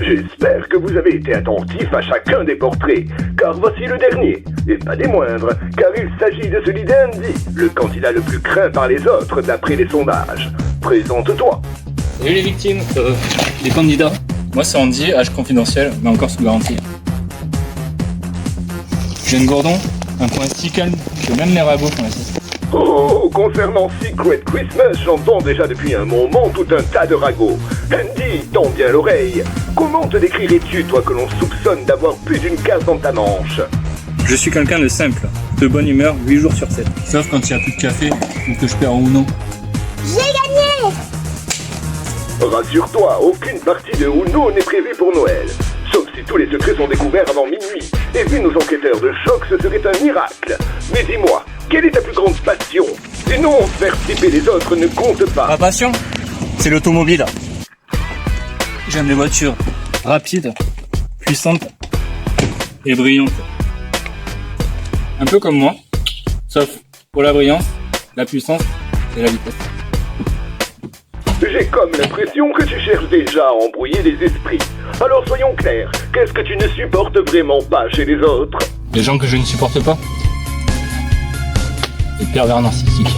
J'espère que vous avez été attentif à chacun des portraits, car voici le dernier, et pas des moindres, car il s'agit de celui d'Andy, le candidat le plus craint par les autres d'après les sondages. Présente-toi. Salut les victimes, les candidats. Moi c'est Andy, âge confidentiel, mais encore sous garantie. Jeune Gordon, un coin si calme que même les ragots font la sieste. Oh, concernant Secret Christmas, j'entends déjà depuis un moment tout un tas de ragots. Andy, tends bien l'oreille. Comment te décrirais-tu, toi que l'on soupçonne d'avoir plus d'une case dans ta manche? Je suis quelqu'un de simple, de bonne humeur 8 jours sur 7. Sauf quand il n'y a plus de café ou que je perds en Uno. J'ai gagné! Rassure-toi, aucune partie de Uno n'est prévue pour Noël. Sauf si tous les secrets sont découverts avant minuit. Et vu nos enquêteurs de choc, ce serait un miracle. Mais dis-moi, quelle est ta plus grande passion? Sinon, faire triper les autres ne compte pas. Ma passion, c'est l'automobile. J'aime les voitures rapides, puissantes et brillantes. Un peu comme moi, sauf pour la brillance, la puissance et la vitesse. J'ai comme l'impression que tu cherches déjà à embrouiller les esprits. Alors soyons clairs, qu'est-ce que tu ne supportes vraiment pas chez les autres? Les gens que je ne supporte pas, les pervers narcissiques.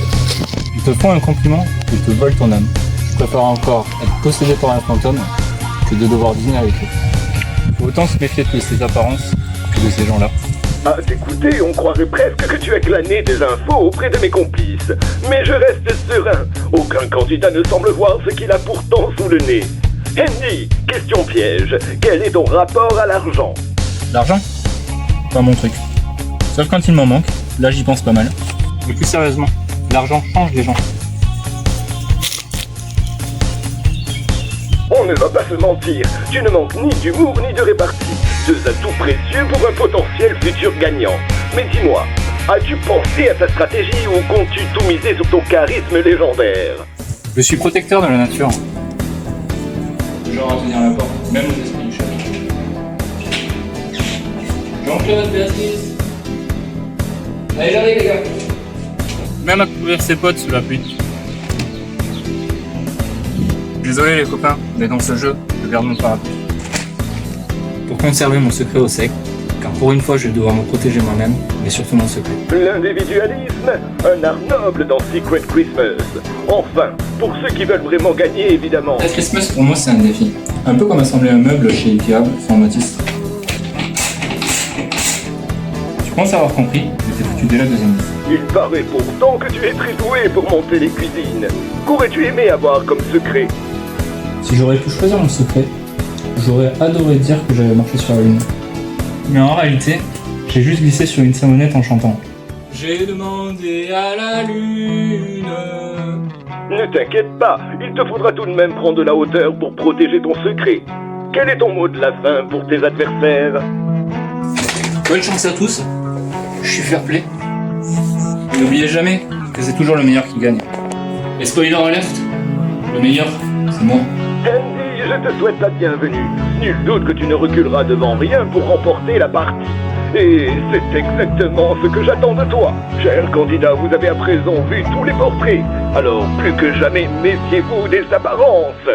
Ils te font un compliment, ils te volent ton âme. Je préfère encore être possédé par un fantôme que de devoir dîner avec eux. Faut autant se méfier de ces apparences que de ces gens-là. À t'écouter, on croirait presque que tu as glané des infos auprès de mes complices. Mais je reste serein. Aucun candidat ne semble voir ce qu'il a pourtant sous le nez. Andy, question piège. Quel est ton rapport à l'argent? L'argent, pas mon truc. Sauf quand il m'en manque, là j'y pense pas mal. Mais plus sérieusement, l'argent change les gens. On ne va pas se mentir, tu ne manques ni d'humour ni de répartie. Deux atouts précieux pour un potentiel futur gagnant. Mais dis-moi, as-tu pensé à ta stratégie ou comptes-tu tout miser sur ton charisme légendaire? Je suis protecteur de la nature. Genre à tenir la porte, même aux esprits du château. Jean-Claude, Béatrice. Allez, j'arrive les gars. Même à couvrir ses potes sous la pluie. Désolé les copains, mais dans ce jeu, je garde mon parapluie. Pour conserver mon secret au sec, car pour une fois je vais devoir me protéger moi-même, mais surtout mon secret. L'individualisme, un art noble dans Secret Christmas. Enfin, pour ceux qui veulent vraiment gagner, évidemment. La Christmas pour moi c'est un défi. Un peu comme assembler un meuble chez Ikea, sans Matisse. Tu penses avoir compris, mais t'es foutu dès la deuxième liste. Il paraît pourtant que tu es très doué pour monter les cuisines. Qu'aurais-tu aimé avoir comme secret? Si j'aurais pu choisir mon secret, j'aurais adoré dire que j'avais marché sur la lune. Mais en réalité, j'ai juste glissé sur une savonnette en chantant. J'ai demandé à la lune. Ne t'inquiète pas, il te faudra tout de même prendre de la hauteur pour protéger ton secret. Quel est ton mot de la fin pour tes adversaires? Bonne chance à tous, je suis fair play. Et n'oubliez jamais que c'est toujours le meilleur qui gagne. Et spoiler alert, le meilleur, c'est moi. Andy, je te souhaite la bienvenue. Nul doute que tu ne reculeras devant rien pour remporter la partie. Et c'est exactement ce que j'attends de toi. Cher candidat, vous avez à présent vu tous les portraits. Alors, plus que jamais, méfiez-vous des apparences.